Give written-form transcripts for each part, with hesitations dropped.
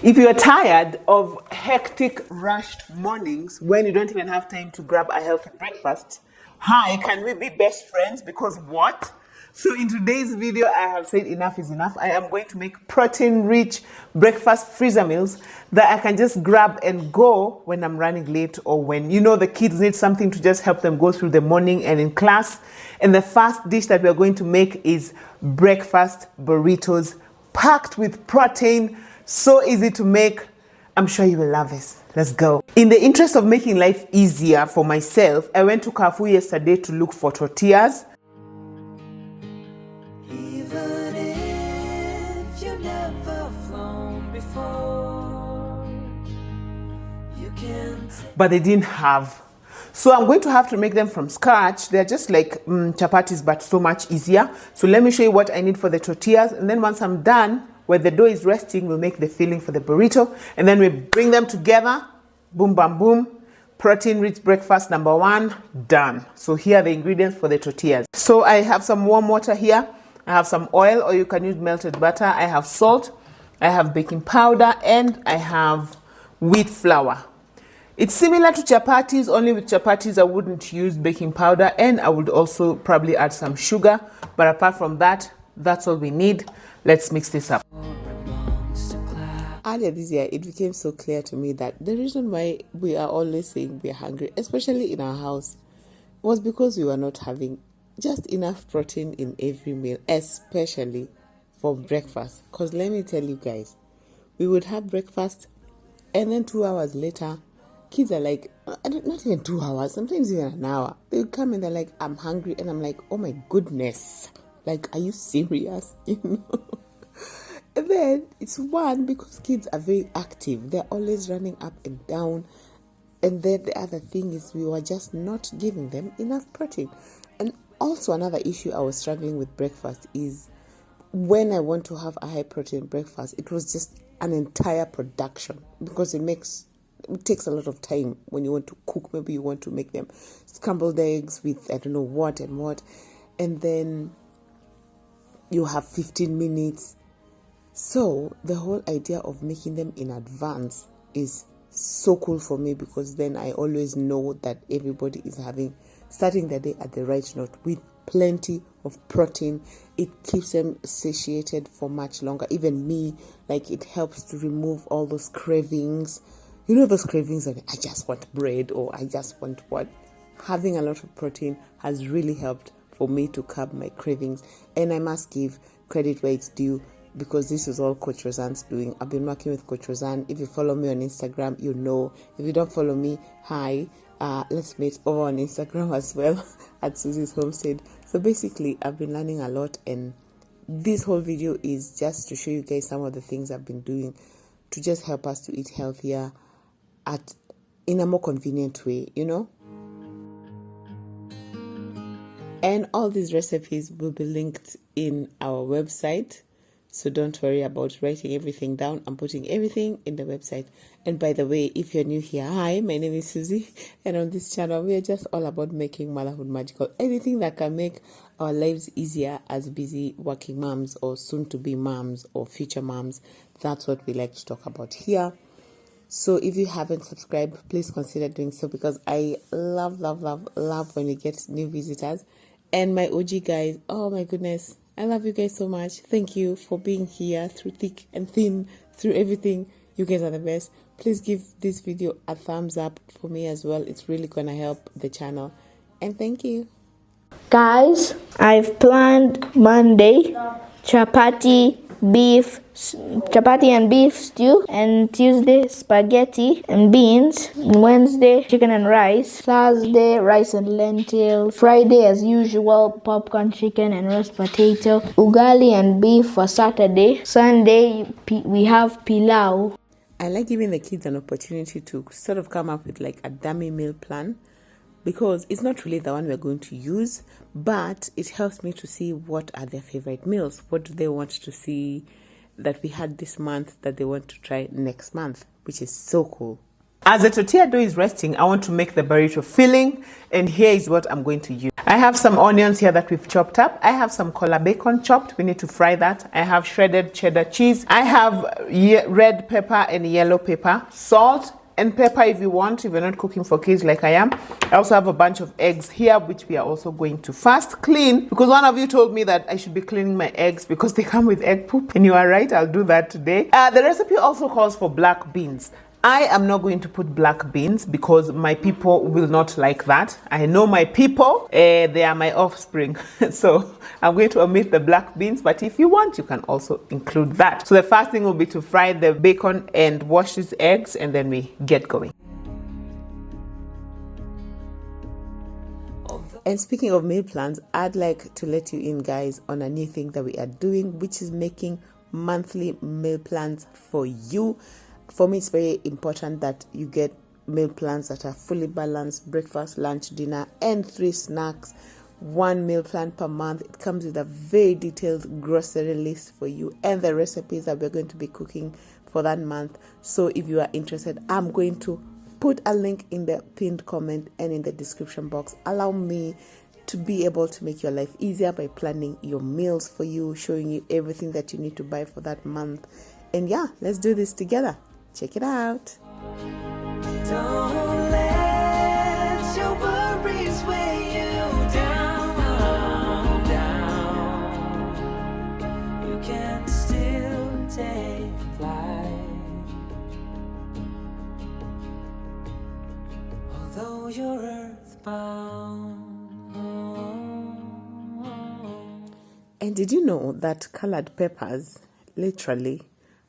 If you're tired of hectic, rushed mornings when you don't even have time to grab a healthy breakfast, hi, can we be best friends? Because what? So in today's video, I have said enough is enough. I am going to make protein-rich breakfast freezer meals that I can just grab and go when I'm running late, or when, you know, the kids need something to just help them go through the morning and in class. And the first dish that we're going to make is breakfast burritos packed with protein. So easy to make. I'm sure you will love this. Let's go. In the interest of making life easier for myself, I went to Carrefour yesterday to look for tortillas. Even if you never flown before, you can. But they didn't have. So I'm going to have to make them from scratch. They're just like chapatis, but so much easier. So let me show you what I need for the tortillas. And then once I'm done, where the dough is resting, we'll make the filling for the burrito. And then we bring them together. Boom, bam, boom. Protein-rich breakfast number one, done. So here are the ingredients for the tortillas. So I have some warm water here. I have some oil, or you can use melted butter. I have salt. I have baking powder. And I have wheat flour. It's similar to chapatis, only with chapatis I wouldn't use baking powder, and I would also probably add some sugar. But apart from that, that's all we need. Let's mix this up. Earlier this year, it became so clear to me that the reason why we are always saying we are hungry, especially in our house, was because we were not having just enough protein in every meal, especially for breakfast. Because let me tell you guys, we would have breakfast, and then 2 hours later, kids are like, not even 2 hours, sometimes even an hour. They come and they're like, I'm hungry. And I'm like, oh my goodness. Like, are you serious? You know? And then it's one, because kids are very active. They're always running up and down. And then the other thing is we were just not giving them enough protein. And also another issue I was struggling with breakfast is when I want to have a high protein breakfast, it was just an entire production, because it takes a lot of time when you want to cook. Maybe you want to make them scrambled eggs with I don't know what and what, and then you have 15 minutes. So the whole idea of making them in advance is so cool for me, because then I always know that everybody is starting the day at the right note with plenty of protein. It keeps them satiated for much longer. Even me, like, it helps to remove all those cravings. You know, those cravings of I just want bread, or I just want what? Having a lot of protein has really helped for me to curb my cravings. And I must give credit where it's due, because this is all Coach Roseanne's doing. I've been working with Coach Roseanne. If you follow me on Instagram, you know. If you don't follow me, hi. Let's meet over on Instagram as well at Susie's Homestead. So basically, I've been learning a lot, and this whole video is just to show you guys some of the things I've been doing to just help us to eat healthier in a more convenient way, you know. And all these recipes will be linked in our website, so don't worry about writing everything down. I'm putting everything in the website. And by the way, if you're new here, hi, my name is Susie, and on this channel we are just all about making motherhood magical. Anything that can make our lives easier as busy working moms, or soon to be moms, or future moms, that's what we like to talk about here. So if you haven't subscribed, please consider doing so, because I love when we get new visitors. And my OG guys, oh my goodness, I love you guys so much. Thank you for being here through thick and thin, through everything. You guys are the best. Please give this video a thumbs up for me as well. It's really gonna help the channel. And thank you. Guys, I've planned Monday chapati and beef stew, and Tuesday spaghetti and beans, Wednesday chicken and rice, Thursday rice and lentils, Friday as usual popcorn chicken and roast potato, ugali and beef for Saturday, Sunday we have pilau. I like giving the kids an opportunity to sort of come up with like a dummy meal plan, because it's not really the one we're going to use, but it helps me to see what are their favorite meals. What do they want to see that we had this month that they want to try next month, which is so cool. As the tortilla dough is resting, I want to make the burrito filling, and here is what I'm going to use. I have some onions here that we've chopped up. I have some cola bacon chopped. We need to fry that. I have shredded cheddar cheese. I have red pepper and yellow pepper, salt and pepper if you want, if you're not cooking for kids like I am. I also have a bunch of eggs here, which we are also going to first clean, because one of you told me that I should be cleaning my eggs because they come with egg poop, and you are right, I'll do that today. The recipe also calls for black beans. I am not going to put black beans because my people will not like that. I know my people, they are my offspring. So I'm going to omit the black beans, but if you want, you can also include that. So the first thing will be to fry the bacon and wash these eggs, and then we get going. And speaking of meal plans, I'd like to let you in, guys, on a new thing that we are doing, which is making monthly meal plans for you. For me, it's very important that you get meal plans that are fully balanced: breakfast, lunch, dinner, and 3 snacks. 1 meal plan per month. It comes with a very detailed grocery list for you and the recipes that we're going to be cooking for that month. So if you are interested, I'm going to put a link in the pinned comment and in the description box. Allow me to be able to make your life easier by planning your meals for you, showing you everything that you need to buy for that month. And yeah, let's do this together. Check it out. Don't let your worries weigh you down, down. You can still take flight, although you're earthbound. And did you know that colored peppers literally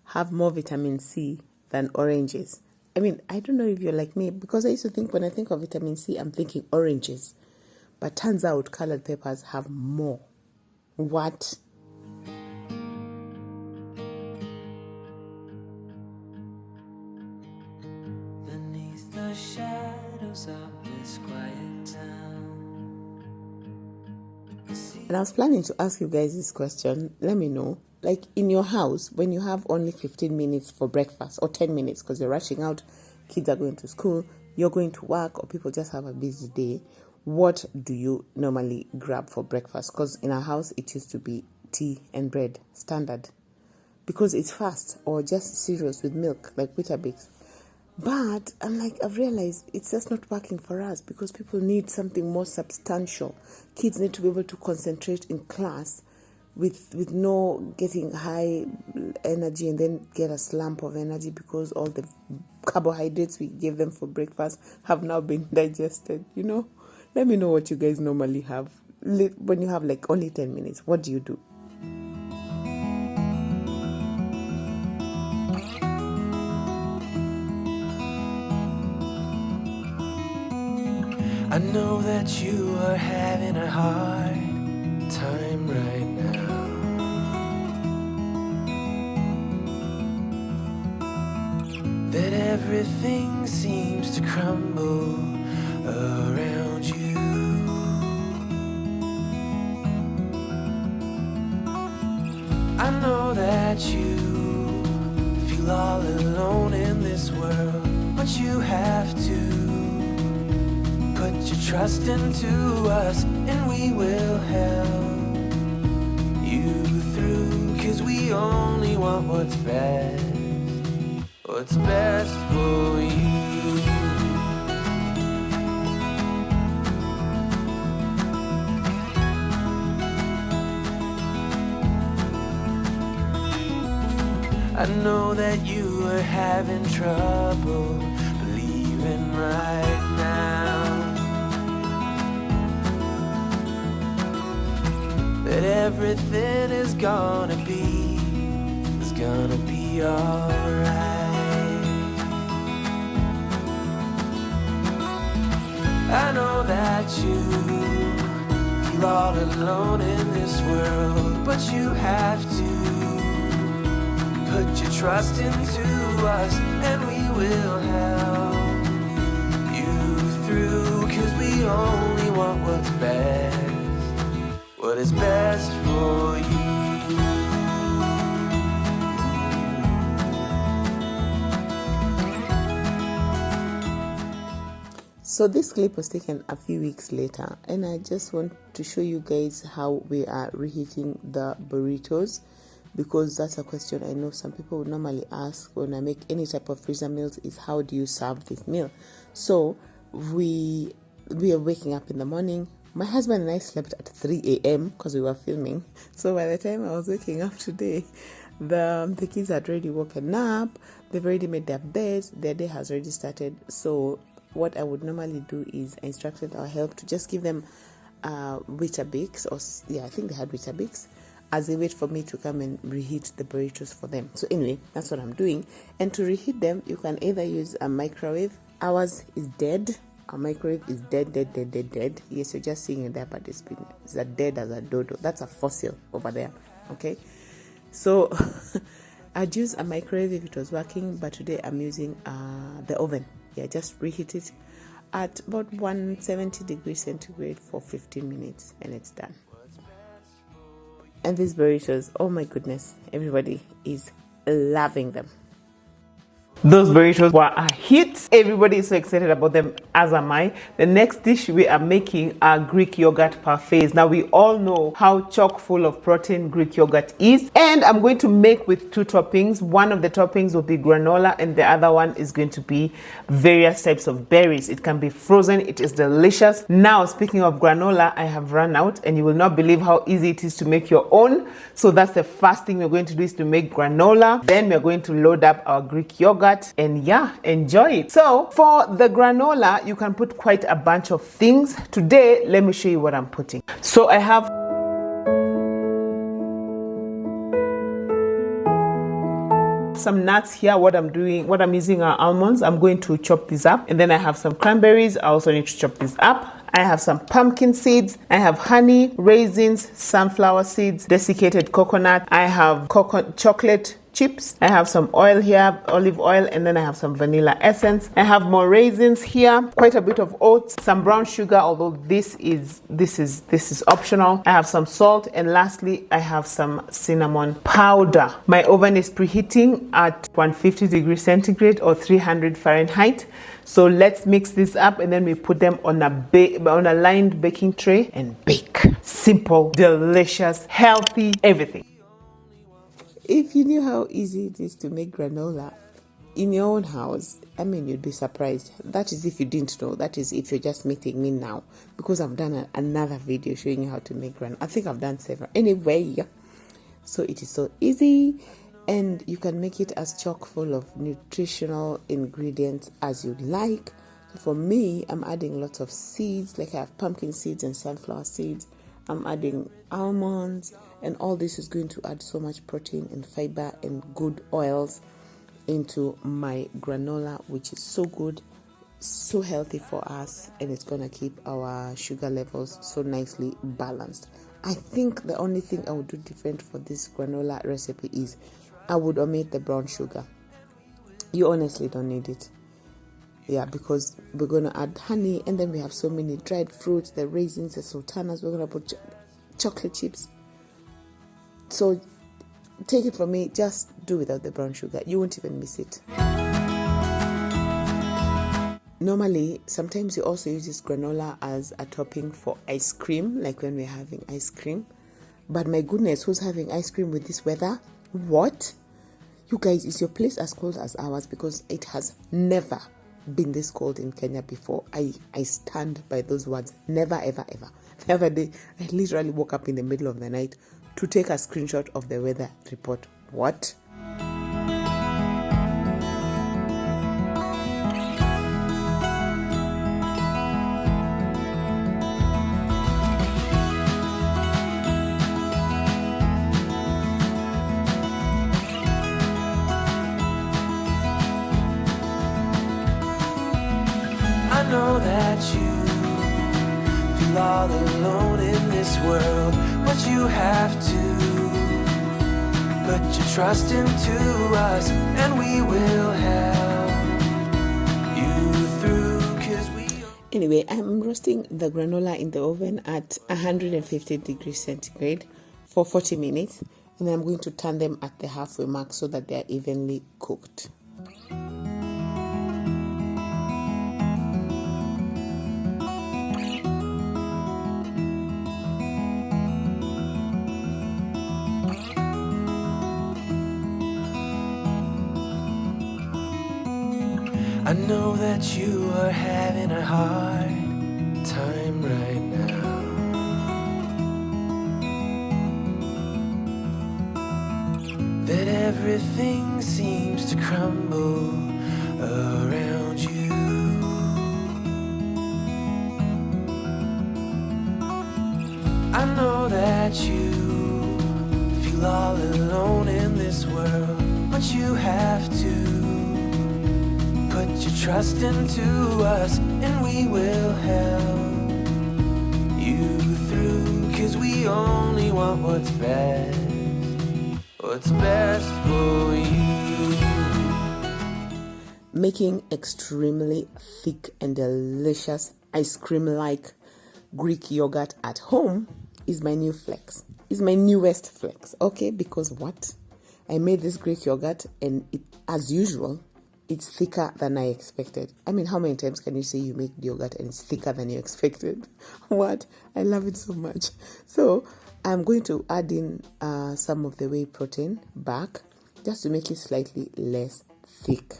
have more vitamin C than oranges? I mean, I don't know if you're like me, because I used to think when I think of vitamin C, I'm thinking oranges. But turns out colored peppers have more. What? Beneath the shadows of this quiet town. And I was planning to ask you guys this question. Let me know. Like, in your house, when you have only 15 minutes for breakfast, or 10 minutes because you're rushing out, kids are going to school, you're going to work, or people just have a busy day, what do you normally grab for breakfast? Because in our house, it used to be tea and bread, standard, because it's fast, or just cereals with milk, like Weetabix. But I'm like, I've realized it's just not working for us, because people need something more substantial. Kids need to be able to concentrate in class with no getting high energy and then get a slump of energy because all the carbohydrates we gave them for breakfast have now been digested. You know, let me know what you guys normally have when you have like only 10 minutes. What do you do? I know that you are having a hard time right now. That everything seems to crumble around you. I know that you feel all alone in this world, but you have to put your trust into us, and we will help you through, 'cause we only want what's best for you. I know that you are having trouble believing right now that everything is gonna be alright. I know that you feel all alone in this world, but you have to put your trust into us, and we will help you through, 'cause we only want what's best, what is best for you. So this clip was taken a few weeks later, and I just want to show you guys how we are reheating the burritos, because that's a question I know some people would normally ask when I make any type of freezer meals, is how do you serve this meal? So we are waking up in the morning. My husband and I slept at 3 a.m. because we were filming. So by the time I was waking up today, the kids had already woken up. They've already made their beds. Their day has already started. So what I would normally do is I instructed our help to just give them Weetabix, I think they had Weetabix, as they wait for me to come and reheat the burritos for them. So anyway, that's what I'm doing. And to reheat them, you can either use a microwave. Ours is dead. Our microwave is dead. Yes, you're just seeing it there, but it's as dead as a dodo. That's a fossil over there. Okay, so I'd use a microwave if it was working, but today I'm using the oven. Yeah, just reheat it at about 170 degrees centigrade for 15 minutes and it's done. And these burritos, oh my goodness, everybody is loving them. Those burritos were a hit. Everybody is so excited about them, as am I. The next dish we are making are Greek yogurt parfaits. Now we all know how chock full of protein Greek yogurt is. And I'm going to make with two toppings. One of the toppings will be granola and the other one is going to be various types of berries. It can be frozen. It is delicious. Now, speaking of granola, I have run out and you will not believe how easy it is to make your own. So that's the first thing we're going to do, is to make granola. Then we're going to load up our Greek yogurt and yeah, enjoy it. So for the granola, you can put quite a bunch of things. Today, let me show you what I'm putting. So I have some nuts here. What I'm using are almonds. I'm going to chop these up. And then I have some cranberries. I also need to chop these up. I have some pumpkin seeds. I have honey, raisins, sunflower seeds, desiccated coconut. I have chocolate chips. I have some oil here, olive oil, and then I have some vanilla essence. I have more raisins here, quite a bit of oats, some brown sugar, although this is optional. I have some salt, and lastly, I have some cinnamon powder. My oven is preheating at 150 degrees centigrade or 300 Fahrenheit. So let's mix this up and then we put them on a lined baking tray and bake. Simple, delicious, healthy, everything. If you knew how easy it is to make granola in your own house, I mean, you'd be surprised. That is if you didn't know. That is if you're just meeting me now, because I've done another video showing you how to make granola. I think I've done several. Anyway, so it is so easy, and you can make it as chock full of nutritional ingredients as you like. For me, I'm adding lots of seeds, like I have pumpkin seeds and sunflower seeds. I'm adding almonds, and all this is going to add so much protein and fiber and good oils into my granola, which is so good, so healthy for us, and it's going to keep our sugar levels so nicely balanced. I think the only thing I would do different for this granola recipe is I would omit the brown sugar. You honestly don't need it. Yeah, because we're going to add honey, and then we have so many dried fruits, the raisins, the sultanas. We're going to put chocolate chips. So take it from me, just do without the brown sugar. You won't even miss it. Normally, sometimes you also use this granola as a topping for ice cream, like when we're having ice cream. But my goodness, who's having ice cream with this weather? What? You guys, is your place as cold as ours? Because it has never been this cold in Kenya before. I stand by those words. Never, ever, ever. The other day, I literally woke up in the middle of the night to take a screenshot of the weather report. What? I know that you feel all alone in this world, but you have to put your trust into us, and we will help you through, 'cause we... Anyway, I'm roasting the granola in the oven at 150 degrees centigrade for 40 minutes, and then I'm going to turn them at the halfway mark so that they are evenly cooked. I know that you are having a hard time right now. That everything seems to crumble around you. I know that you feel all alone in this world, but you have to put your trust into us, and we will help you through, 'cause we only want what's best for you. Making extremely thick and delicious ice cream-like Greek yogurt at home is my new flex. Is my newest flex, okay? Because what? I made this Greek yogurt and it, as usual, it's thicker than I expected. I mean, how many times can you say you make yogurt and it's thicker than you expected? What? I love it so much. So I'm going to add in some of the whey protein back just to make it slightly less thick.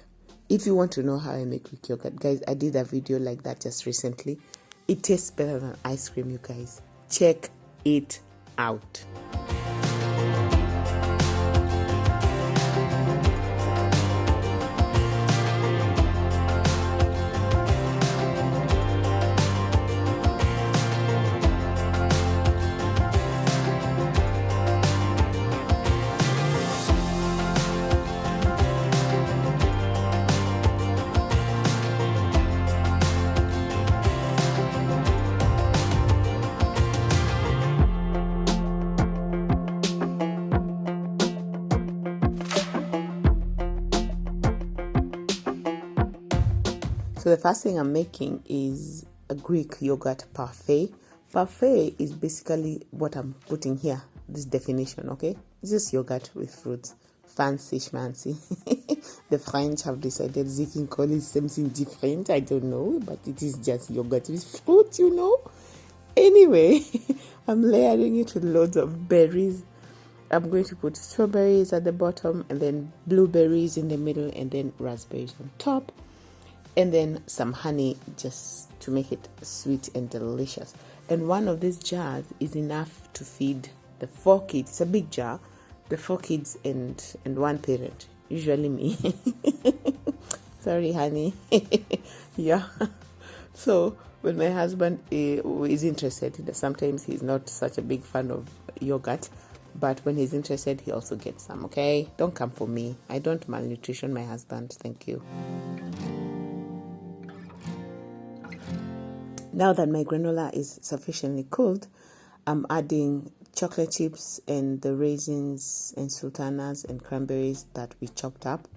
If you want to know how I make Greek yogurt, guys, I did a video like that just recently. It tastes better than ice cream, you guys. Check it out. So the first thing I'm making is a Greek yogurt parfait. Parfait is basically what I'm putting here, this definition, okay? It's just yogurt with fruits. Fancy schmancy. The French have decided they can call it something different. I don't know, but it is just yogurt with fruit, you know? Anyway, I'm layering it with loads of berries. I'm going to put strawberries at the bottom, and then blueberries in the middle, and then raspberries on top. And then some honey just to make it sweet and delicious. And one of these jars is enough to feed the 4 kids. It's a big jar. The 4 kids and one parent. Usually me. Sorry, honey. Yeah. So when my husband is interested, sometimes he's not such a big fan of yogurt. But when he's interested, he also gets some, okay? Don't come for me. I don't malnutrition my husband. Thank you. Now that my granola is sufficiently cooled, I'm adding chocolate chips and the raisins and sultanas and cranberries that we chopped up.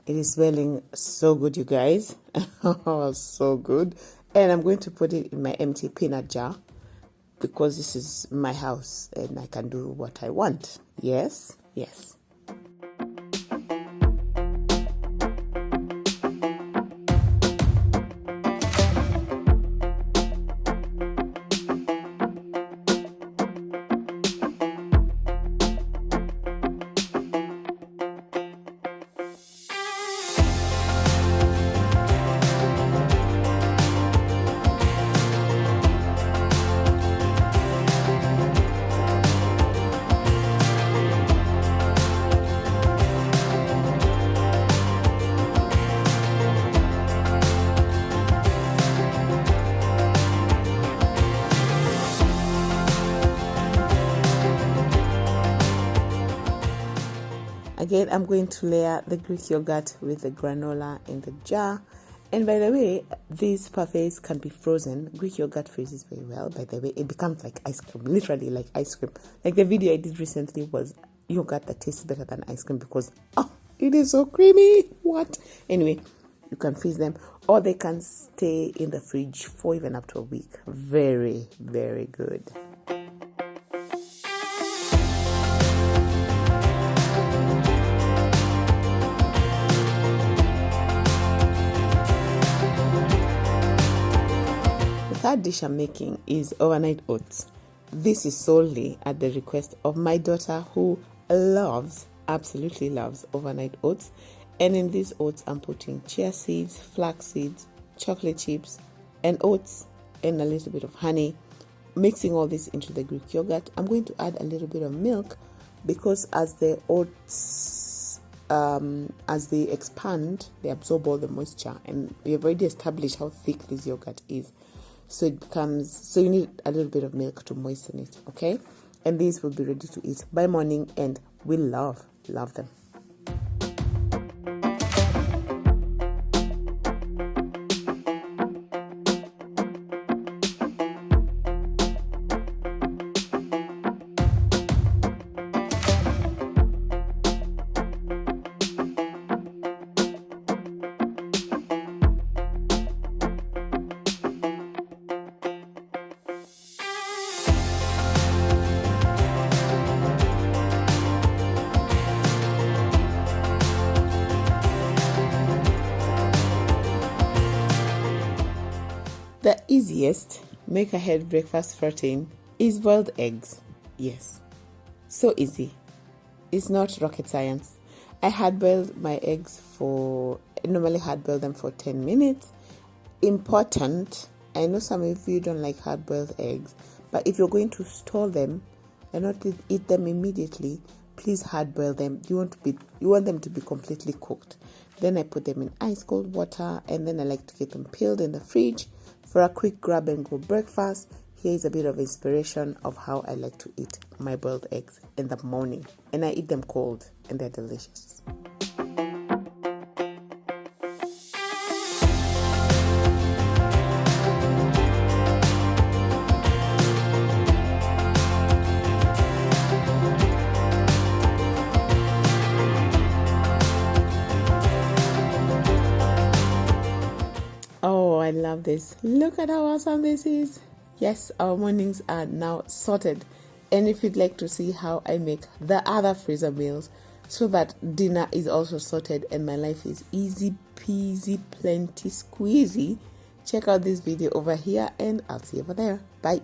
It is smelling so good, you guys. Oh, so good. And I'm going to put it in my empty peanut jar because this is my house and I can do what I want. Yes, yes. Again, I'm going to layer the Greek yogurt with the granola in the jar. And by the way, these parfaits can be frozen. Greek yogurt freezes very well. By the way, it becomes like ice cream, literally like ice cream. Like the video I did recently was yogurt that tastes better than ice cream because, oh, it is so creamy. What? Anyway, you can freeze them or they can stay in the fridge for even up to a week. Very, very good. Third dish I'm making is overnight oats. This is solely at the request of my daughter who absolutely loves overnight oats. And in these oats, I'm putting chia seeds, flax seeds, chocolate chips, and oats, and a little bit of honey. Mixing all this into the Greek yogurt. I'm going to add a little bit of milk because as the oats, as they expand, they absorb all the moisture, and we have already established how thick this yogurt is. So it becomes, so you need a little bit of milk to moisten it, okay? And these will be ready to eat by morning, and we love them. The easiest make-ahead breakfast protein is boiled eggs. Yes, so easy. It's not rocket science. I normally hard boil them for 10 minutes. Important, I know some of you don't like hard-boiled eggs, but if you're going to store them and not eat them immediately, please hard boil them. You want them to be completely cooked. Then I put them in ice cold water, and then I like to get them peeled in the fridge for a quick grab and go breakfast. Here is a bit of inspiration of how I like to eat my boiled eggs in the morning, and I eat them cold, and they're delicious. Oh, I love this. Look at how awesome this is. Yes, our mornings are now sorted. And if you'd like to see how I make the other freezer meals so that dinner is also sorted and my life is easy peasy, plenty squeezy, check out this video over here, and I'll see you over there. Bye.